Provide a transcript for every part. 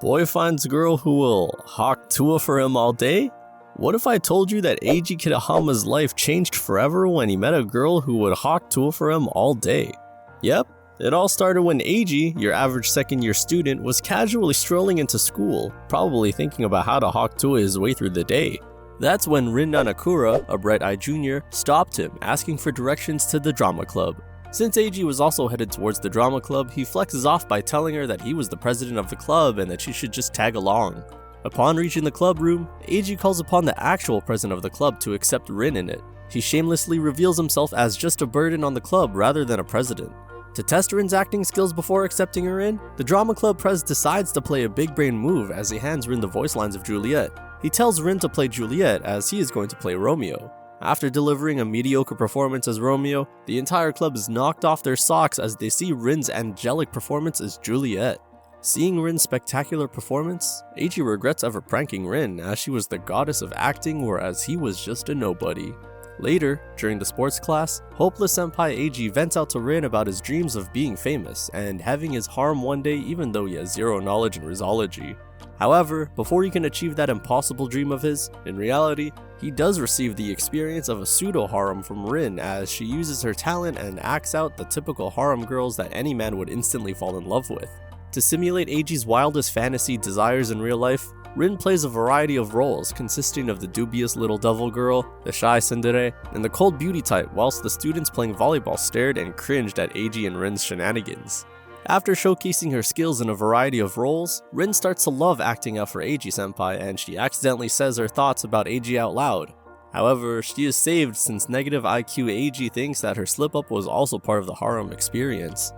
Boy finds girl who will hawk tuah for him all day? What if I told you that Eiji Kitahama's life changed forever when he met a girl who would hawk tuah for him all day? Yep, it all started when Eiji, your average second-year student, was casually strolling into school, probably thinking about how to hawk tuah his way through the day. That's when Rin Nanakura, a bright-eyed junior, stopped him, asking for directions to the drama club. Since Eiji was also headed towards the drama club, he flexes off by telling her that he was the president of the club and that she should just tag along. Upon reaching the club room, Eiji calls upon the actual president of the club to accept Rin in it. He shamelessly reveals himself as just a burden on the club rather than a president. To test Rin's acting skills before accepting her in, the drama club pres decides to play a big brain move as he hands Rin the voice lines of Juliet. He tells Rin to play Juliet as he is going to play Romeo. After delivering a mediocre performance as Romeo, the entire club is knocked off their socks as they see Rin's angelic performance as Juliet. Seeing Rin's spectacular performance, Eiji regrets ever pranking Rin as she was the goddess of acting whereas he was just a nobody. Later, during the sports class, hopeless senpai Eiji vents out to Rin about his dreams of being famous and having his harem one day even though he has zero knowledge in Rizology. However, before he can achieve that impossible dream of his, in reality, he does receive the experience of a pseudo harem from Rin as she uses her talent and acts out the typical harem girls that any man would instantly fall in love with. To simulate Eiji's wildest fantasy desires in real life, Rin plays a variety of roles consisting of the dubious little devil girl, the shy tsundere, and the cold beauty type, whilst the students playing volleyball stared and cringed at Eiji and Rin's shenanigans. After showcasing her skills in a variety of roles, Rin starts to love acting out for Eiji-senpai and she accidentally says her thoughts about Eiji out loud. However, she is saved since negative IQ Eiji thinks that her slip-up was also part of the harem experience.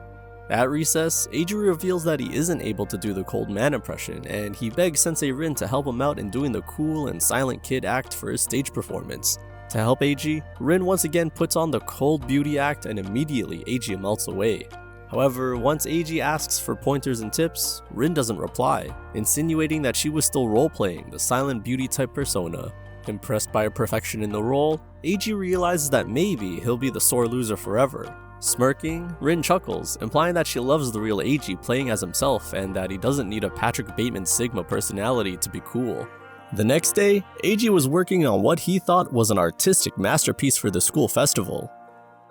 At recess, Eiji reveals that he isn't able to do the cold man impression, and he begs Sensei Rin to help him out in doing the cool and silent kid act for his stage performance. To help Eiji, Rin once again puts on the cold beauty act and immediately Eiji melts away. However, once Eiji asks for pointers and tips, Rin doesn't reply, insinuating that she was still role-playing the silent beauty type persona. Impressed by her perfection in the role, Eiji realizes that maybe he'll be the sore loser forever. Smirking, Rin chuckles, implying that she loves the real Eiji playing as himself and that he doesn't need a Patrick Bateman Sigma personality to be cool. The next day, Eiji was working on what he thought was an artistic masterpiece for the school festival.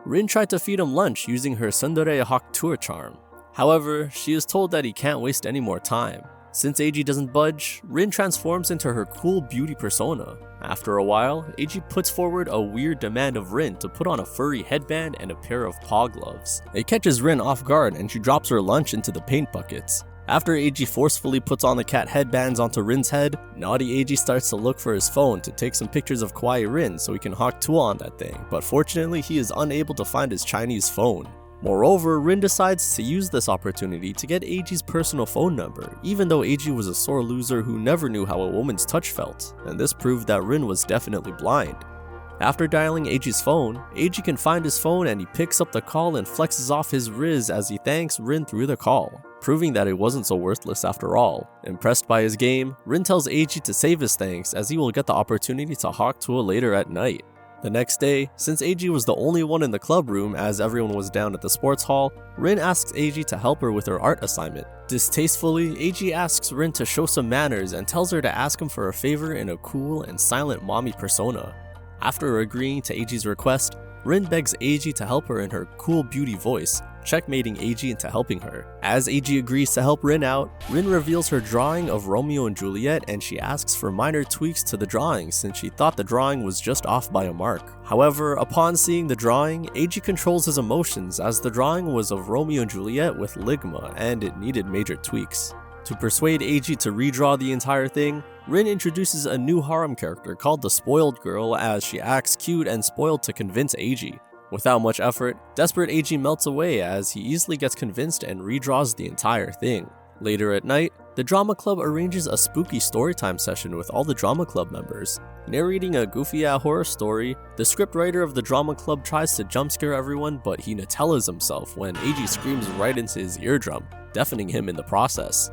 Rin tried to feed him lunch using her tsundere hawk tuah charm. However, she is told that he can't waste any more time. Since Eiji doesn't budge, Rin transforms into her cool beauty persona. After a while, Eiji puts forward a weird demand of Rin to put on a furry headband and a pair of paw gloves. It catches Rin off guard and she drops her lunch into the paint buckets. After Eiji forcefully puts on the cat headbands onto Rin's head, naughty Eiji starts to look for his phone to take some pictures of kawaii Rin so he can hawk tuah on that thing, but fortunately he is unable to find his Chinese phone. Moreover, Rin decides to use this opportunity to get Eiji's personal phone number, even though Eiji was a sore loser who never knew how a woman's touch felt, and this proved that Rin was definitely blind. After dialing Eiji's phone, Eiji can find his phone and he picks up the call and flexes off his riz as he thanks Rin through the call, proving that it wasn't so worthless after all. Impressed by his game, Rin tells Eiji to save his thanks as he will get the opportunity to hawk tuah later at night. The next day, since Eiji was the only one in the club room as everyone was down at the sports hall, Rin asks Eiji to help her with her art assignment. Distastefully, Eiji asks Rin to show some manners and tells her to ask him for a favor in a cool and silent mommy persona. After agreeing to Eiji's request, Rin begs Eiji to help her in her cool beauty voice, checkmating Eiji into helping her. As Eiji agrees to help Rin out, Rin reveals her drawing of Romeo and Juliet and she asks for minor tweaks to the drawing since she thought the drawing was just off by a mark. However, upon seeing the drawing, Eiji controls his emotions as the drawing was of Romeo and Juliet with ligma and it needed major tweaks. To persuade Eiji to redraw the entire thing, Rin introduces a new harem character called the Spoiled Girl as she acts cute and spoiled to convince Eiji. Without much effort, desperate Eiji melts away as he easily gets convinced and redraws the entire thing. Later at night, the drama club arranges a spooky storytime session with all the drama club members. Narrating a goofy-ass horror story, the scriptwriter of the drama club tries to jump scare everyone, but he Nutellas himself when Eiji screams right into his eardrum, deafening him in the process.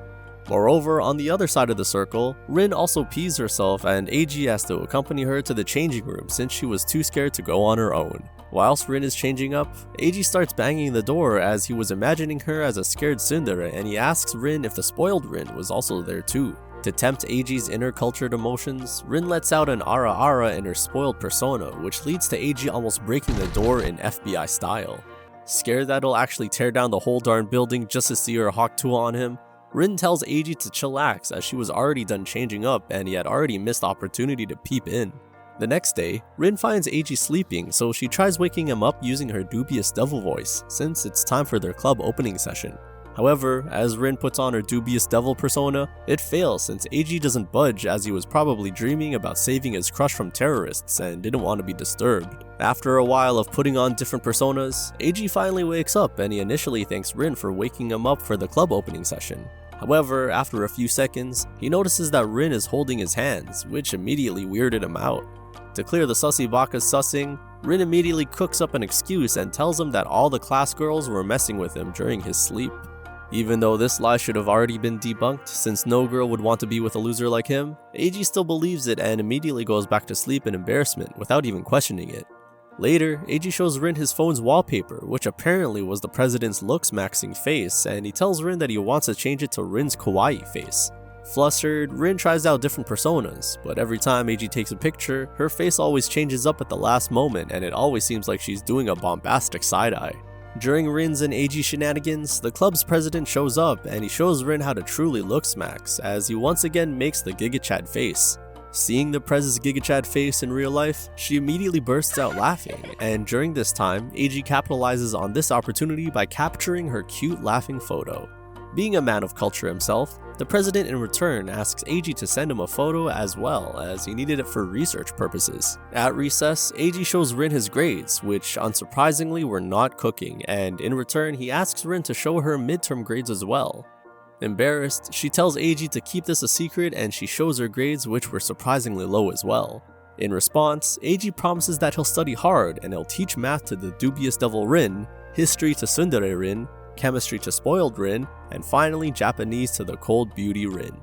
Moreover, on the other side of the circle, Rin also pees herself and Eiji has to accompany her to the changing room since she was too scared to go on her own. Whilst Rin is changing up, Eiji starts banging the door as he was imagining her as a scared tsundere, and he asks Rin if the spoiled Rin was also there too. To tempt Eiji's inner cultured emotions, Rin lets out an ara ara in her spoiled persona, which leads to Eiji almost breaking the door in FBI style. Scared that it'll actually tear down the whole darn building just to see her hawk tuah on him, Rin tells Eiji to chillax as she was already done changing up and he had already missed the opportunity to peep in. The next day, Rin finds Eiji sleeping, so she tries waking him up using her dubious devil voice, since it's time for their club opening session. However, as Rin puts on her dubious devil persona, it fails since Eiji doesn't budge as he was probably dreaming about saving his crush from terrorists and didn't want to be disturbed. After a while of putting on different personas, Eiji finally wakes up and he initially thanks Rin for waking him up for the club opening session. However, after a few seconds, he notices that Rin is holding his hands, which immediately weirded him out. To clear the sussy baka's sussing, Rin immediately cooks up an excuse and tells him that all the class girls were messing with him during his sleep. Even though this lie should have already been debunked, since no girl would want to be with a loser like him, Eiji still believes it and immediately goes back to sleep in embarrassment without even questioning it. Later, Eiji shows Rin his phone's wallpaper, which apparently was the president's looks maxing face, and he tells Rin that he wants to change it to Rin's kawaii face. Flustered, Rin tries out different personas, but every time Eiji takes a picture, her face always changes up at the last moment and it always seems like she's doing a bombastic side-eye. During Rin's and Eiji shenanigans, the club's president shows up and he shows Rin how to truly look smacks as he once again makes the Giga Chad face. Seeing the Prez's Giga Chad face in real life, she immediately bursts out laughing, and during this time, Eiji capitalizes on this opportunity by capturing her cute laughing photo. Being a man of culture himself, the president in return asks Eiji to send him a photo as well, as he needed it for research purposes. At recess, Eiji shows Rin his grades, which unsurprisingly were not cooking, and in return he asks Rin to show her midterm grades as well. Embarrassed, she tells Eiji to keep this a secret and she shows her grades, which were surprisingly low as well. In response, Eiji promises that he'll study hard and he'll teach math to the dubious devil Rin, history to tsundere Rin, chemistry to spoiled Rin, and finally Japanese to the cold beauty Rin.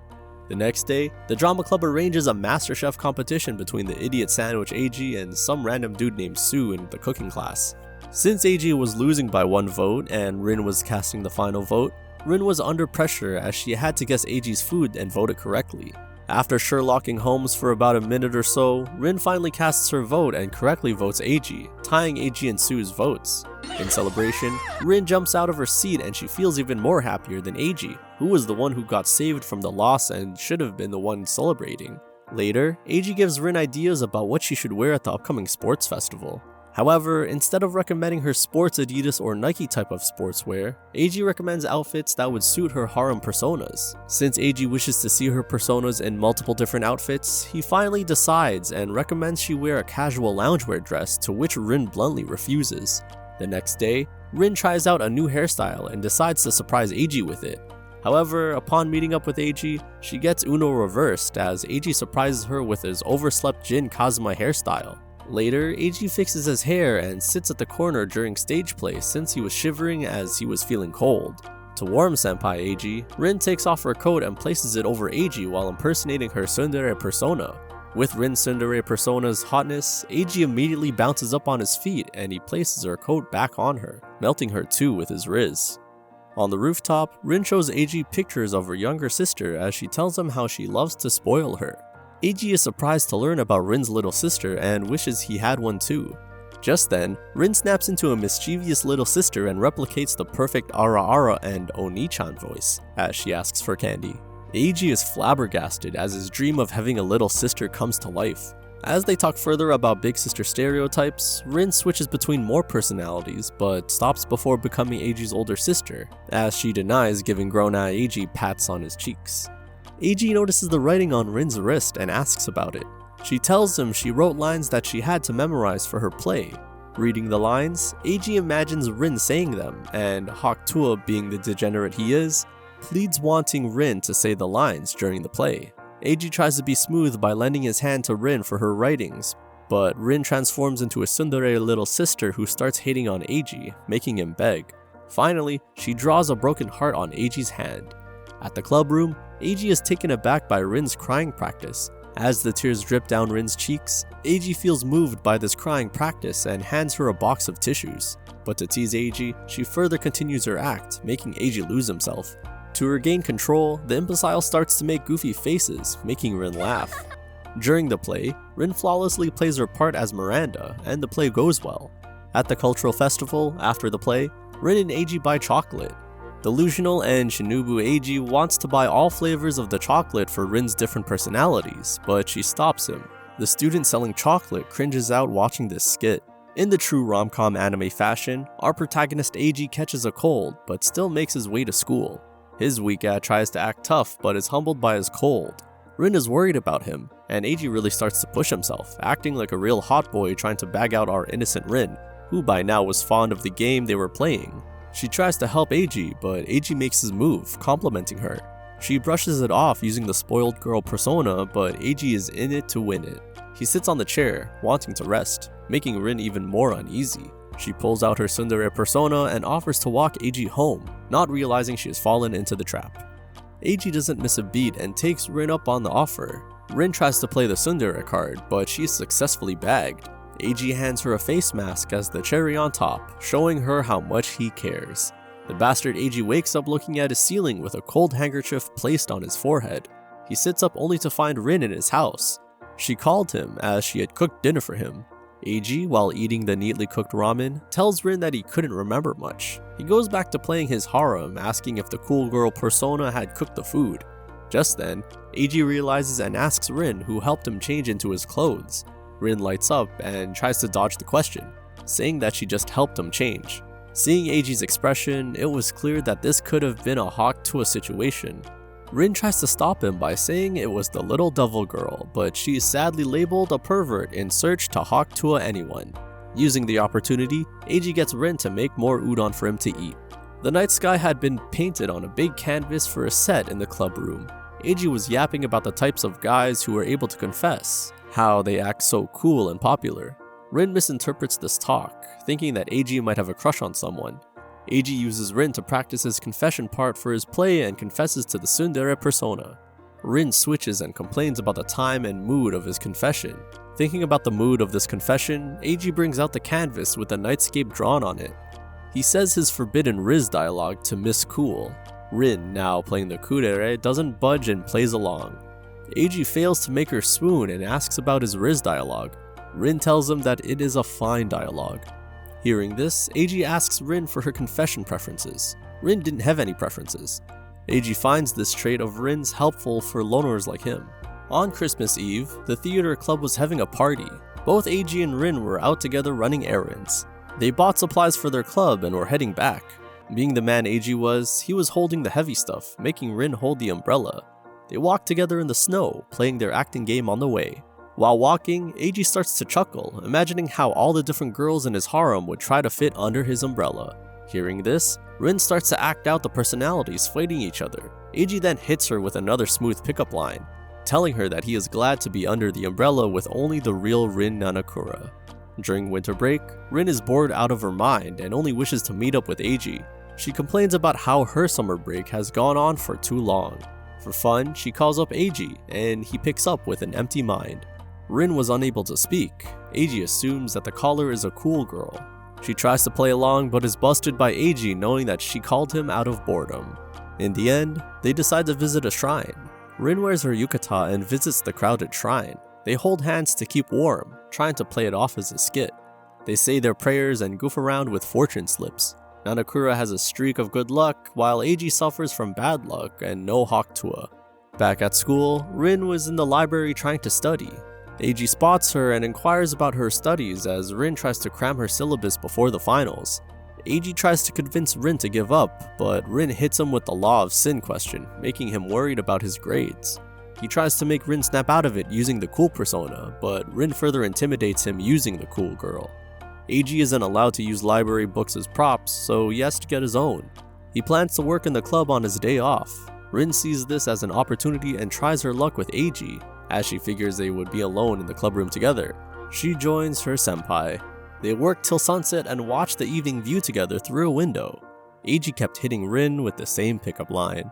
The next day, the drama club arranges a MasterChef competition between the idiot sandwich Eiji and some random dude named Sue in the cooking class. Since Eiji was losing by 1 vote and Rin was casting the final vote, Rin was under pressure as she had to guess Eiji's food and vote it correctly. After Sherlocking Holmes for about a minute or so, Rin finally casts her vote and correctly votes Eiji, tying Eiji and Sue's votes. In celebration, Rin jumps out of her seat and she feels even more happier than Eiji, who was the one who got saved from the loss and should have been the one celebrating. Later, Eiji gives Rin ideas about what she should wear at the upcoming sports festival. However, instead of recommending her sports Adidas or Nike type of sportswear, Eiji recommends outfits that would suit her harem personas. Since Eiji wishes to see her personas in multiple different outfits, he finally decides and recommends she wear a casual loungewear dress, to which Rin bluntly refuses. The next day, Rin tries out a new hairstyle and decides to surprise Eiji with it. However, upon meeting up with Eiji, she gets Uno reversed as Eiji surprises her with his overslept Jin Kazuma hairstyle. Later, Eiji fixes his hair and sits at the corner during stage play since he was shivering as he was feeling cold. To warm senpai Eiji, Rin takes off her coat and places it over Eiji while impersonating her tsundere persona. With Rin's tsundere persona's hotness, Eiji immediately bounces up on his feet and he places her coat back on her, melting her too with his riz. On the rooftop, Rin shows Eiji pictures of her younger sister as she tells him how she loves to spoil her. Eiji is surprised to learn about Rin's little sister and wishes he had one too. Just then, Rin snaps into a mischievous little sister and replicates the perfect ara ara and oni-chan voice as she asks for candy. Eiji is flabbergasted as his dream of having a little sister comes to life. As they talk further about big sister stereotypes, Rin switches between more personalities but stops before becoming Eiji's older sister, as she denies giving grown-out Eiji pats on his cheeks. Eiji notices the writing on Rin's wrist and asks about it. She tells him she wrote lines that she had to memorize for her play. Reading the lines, Eiji imagines Rin saying them, and hawk tuah, being the degenerate he is, pleads wanting Rin to say the lines during the play. Eiji tries to be smooth by lending his hand to Rin for her writings, but Rin transforms into a tsundere little sister who starts hating on Eiji, making him beg. Finally, she draws a broken heart on Eiji's hand. At the club room, Eiji is taken aback by Rin's crying practice. As the tears drip down Rin's cheeks, Eiji feels moved by this crying practice and hands her a box of tissues. But to tease Eiji, she further continues her act, making Eiji lose himself. To regain control, the imbecile starts to make goofy faces, making Rin laugh. During the play, Rin flawlessly plays her part as Miranda, and the play goes well. At the cultural festival, after the play, Rin and Eiji buy chocolate. Delusional and Shinobu Eiji wants to buy all flavors of the chocolate for Rin's different personalities, but she stops him. The student selling chocolate cringes out watching this skit. In the true rom-com anime fashion, our protagonist Eiji catches a cold, but still makes his way to school. His weak-at tries to act tough, but is humbled by his cold. Rin is worried about him, and Eiji really starts to push himself, acting like a real hot boy trying to bag out our innocent Rin, who by now was fond of the game they were playing. She tries to help Eiji, but Eiji makes his move, complimenting her. She brushes it off using the spoiled girl persona, but Eiji is in it to win it. He sits on the chair, wanting to rest, making Rin even more uneasy. She pulls out her tsundere persona and offers to walk Eiji home, not realizing she has fallen into the trap. Eiji doesn't miss a beat and takes Rin up on the offer. Rin tries to play the tsundere card, but she's successfully bagged. Eiji hands her a face mask as the cherry on top, showing her how much he cares. The bastard Eiji wakes up looking at his ceiling with a cold handkerchief placed on his forehead. He sits up only to find Rin in his house. She called him as she had cooked dinner for him. Eiji, while eating the neatly cooked ramen, tells Rin that he couldn't remember much. He goes back to playing his harem, asking if the cool girl persona had cooked the food. Just then, Eiji realizes and asks Rin who helped him change into his clothes. Rin lights up and tries to dodge the question, saying that she just helped him change. Seeing Eiji's expression, it was clear that this could have been a hawk tuah situation. Rin tries to stop him by saying it was the little devil girl, but she is sadly labeled a pervert in search to hawk tuah anyone. Using the opportunity, Eiji gets Rin to make more udon for him to eat. The night sky had been painted on a big canvas for a set in the club room. Eiji was yapping about the types of guys who were able to confess, how they act so cool and popular. Rin misinterprets this talk, thinking that Eiji might have a crush on someone. Eiji uses Rin to practice his confession part for his play and confesses to the tsundere persona. Rin switches and complains about the time and mood of his confession. Thinking about the mood of this confession, Eiji brings out the canvas with a nightscape drawn on it. He says his forbidden Riz dialogue to Miss Cool. Rin, now playing the kudere, doesn't budge and plays along. Eiji fails to make her swoon and asks about his Riz dialogue. Rin tells him that it is a fine dialogue. Hearing this, Eiji asks Rin for her confession preferences. Rin didn't have any preferences. Eiji finds this trait of Rin's helpful for loners like him. On Christmas Eve, the theater club was having a party. Both Eiji and Rin were out together running errands. They bought supplies for their club and were heading back. Being the man Eiji was, he was holding the heavy stuff, making Rin hold the umbrella. They walked together in the snow, playing their acting game on the way. While walking, Eiji starts to chuckle, imagining how all the different girls in his harem would try to fit under his umbrella. Hearing this, Rin starts to act out the personalities fighting each other. Eiji then hits her with another smooth pickup line, telling her that he is glad to be under the umbrella with only the real Rin Nanakura. During winter break, Rin is bored out of her mind and only wishes to meet up with Eiji. She complains about how her summer break has gone on for too long. For fun, she calls up Eiji, and he picks up with an empty mind. Rin was unable to speak. Eiji assumes that the caller is a cool girl. She tries to play along but is busted by Eiji knowing that she called him out of boredom. In the end, they decide to visit a shrine. Rin wears her yukata and visits the crowded shrine. They hold hands to keep warm, trying to play it off as a skit. They say their prayers and goof around with fortune slips. Nanakura has a streak of good luck, while Eiji suffers from bad luck and no hawk tuah. Back at school, Rin was in the library trying to study. Eiji spots her and inquires about her studies as Rin tries to cram her syllabus before the finals. Eiji tries to convince Rin to give up, but Rin hits him with the law of sin question, making him worried about his grades. He tries to make Rin snap out of it using the cool persona, but Rin further intimidates him using the cool girl. Eiji isn't allowed to use library books as props, so he has to get his own. He plans to work in the club on his day off. Rin sees this as an opportunity and tries her luck with Eiji, as she figures they would be alone in the club room together. She joins her senpai. They work till sunset and watch the evening view together through a window. Eiji kept hitting Rin with the same pickup line.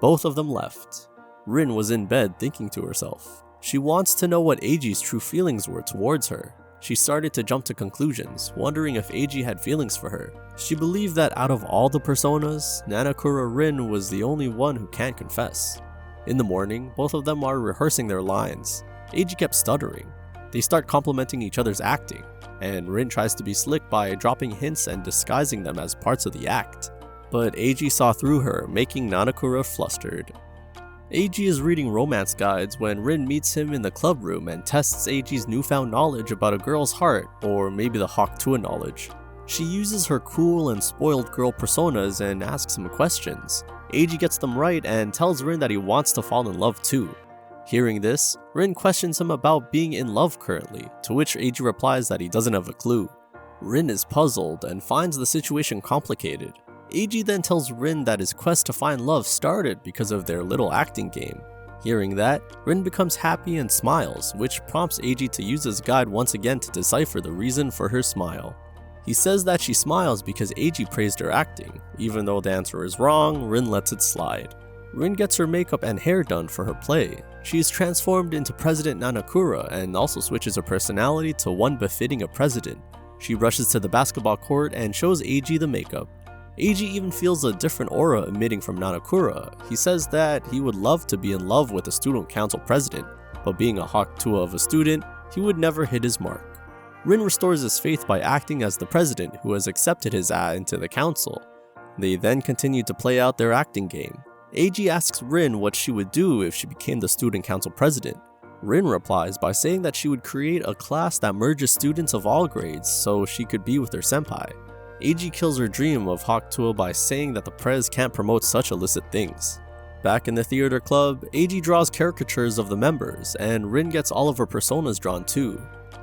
Both of them left. Rin was in bed thinking to herself. She wants to know what Eiji's true feelings were towards her. She started to jump to conclusions, wondering if Eiji had feelings for her. She believed that out of all the personas, Nanakura Rin was the only one who can't confess. In the morning, both of them are rehearsing their lines. Eiji kept stuttering. They start complimenting each other's acting, and Rin tries to be slick by dropping hints and disguising them as parts of the act. But Eiji saw through her, making Nanakura flustered. Eiji is reading romance guides when Rin meets him in the club room and tests Eiji's newfound knowledge about a girl's heart, or maybe the Hawk Tuah knowledge. She uses her cool and spoiled girl personas and asks him questions. Eiji gets them right and tells Rin that he wants to fall in love too. Hearing this, Rin questions him about being in love currently, to which Eiji replies that he doesn't have a clue. Rin is puzzled and finds the situation complicated. Eiji then tells Rin that his quest to find love started because of their little acting game. Hearing that, Rin becomes happy and smiles, which prompts Eiji to use his guide once again to decipher the reason for her smile. He says that she smiles because Eiji praised her acting. Even though the answer is wrong, Rin lets it slide. Rin gets her makeup and hair done for her play. She is transformed into President Nanakura and also switches her personality to one befitting a president. She rushes to the basketball court and shows Eiji the makeup. Eiji even feels a different aura emitting from Nanakura. He says that he would love to be in love with a student council president, but being a Hawk Tuah of a student, he would never hit his mark. Rin restores his faith by acting as the president who has accepted his into the council. They then continue to play out their acting game. Eiji asks Rin what she would do if she became the student council president. Rin replies by saying that she would create a class that merges students of all grades so she could be with her senpai. Eiji kills her dream of Hawk Tuah by saying that the prez can't promote such illicit things. Back in the theater club, Eiji draws caricatures of the members, and Rin gets all of her personas drawn too.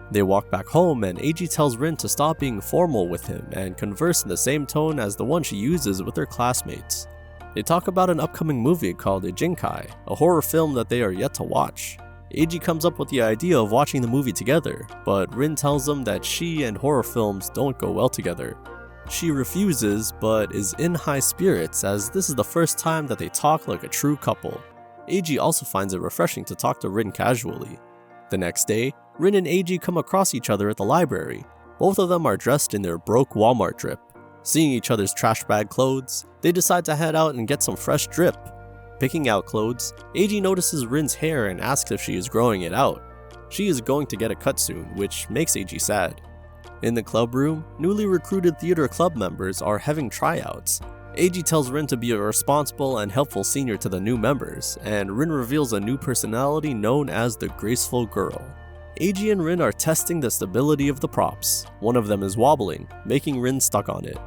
They walk back home and Eiji tells Rin to stop being formal with him and converse in the same tone as the one she uses with her classmates. They talk about an upcoming movie called Ijinkai, a horror film that they are yet to watch. Eiji comes up with the idea of watching the movie together, but Rin tells them that she and horror films don't go well together. She refuses, but is in high spirits as this is the first time that they talk like a true couple. Eiji also finds it refreshing to talk to Rin casually. The next day, Rin and Eiji come across each other at the library. Both of them are dressed in their broke Walmart drip. Seeing each other's trash bag clothes, they decide to head out and get some fresh drip. Picking out clothes, Eiji notices Rin's hair and asks if she is growing it out. She is going to get a cut soon, which makes Eiji sad. In the club room, newly recruited theater club members are having tryouts. Eiji tells Rin to be a responsible and helpful senior to the new members, and Rin reveals a new personality known as the Graceful Girl. Eiji and Rin are testing the stability of the props. One of them is wobbling, making Rin stuck on it.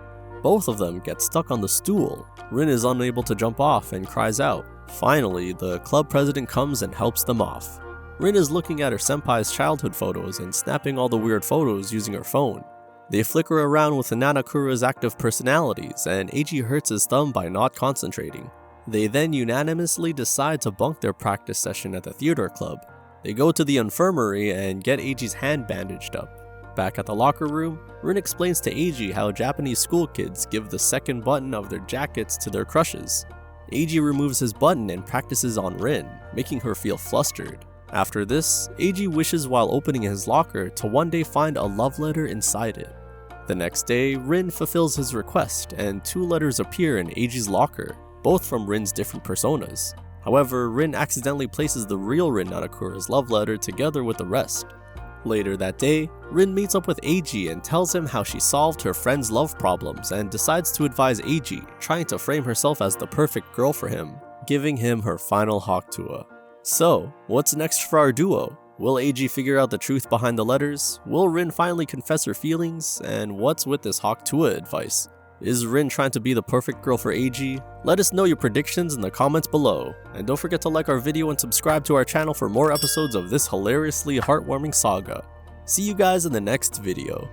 Both of them get stuck on the stool. Rin is unable to jump off and cries out. Finally, the club president comes and helps them off. Rin is looking at her senpai's childhood photos and snapping all the weird photos using her phone. They flicker around with Nanakura's active personalities, and Eiji hurts his thumb by not concentrating. They then unanimously decide to bunk their practice session at the theater club. They go to the infirmary and get Eiji's hand bandaged up. Back at the locker room, Rin explains to Eiji how Japanese school kids give the second button of their jackets to their crushes. Eiji removes his button and practices on Rin, making her feel flustered. After this, Eiji wishes while opening his locker to one day find a love letter inside it. The next day, Rin fulfills his request and 2 letters appear in Eiji's locker, both from Rin's different personas. However, Rin accidentally places the real Rin Nanakura's love letter together with the rest. Later that day, Rin meets up with Eiji and tells him how she solved her friend's love problems and decides to advise Eiji, trying to frame herself as the perfect girl for him, giving him her final Hawk Tuah. So, what's next for our duo? Will Eiji figure out the truth behind the letters? Will Rin finally confess her feelings? And what's with this Hawk Tuah advice? Is Rin trying to be the perfect girl for Eiji? Let us know your predictions in the comments below. And don't forget to like our video and subscribe to our channel for more episodes of this hilariously heartwarming saga. See you guys in the next video.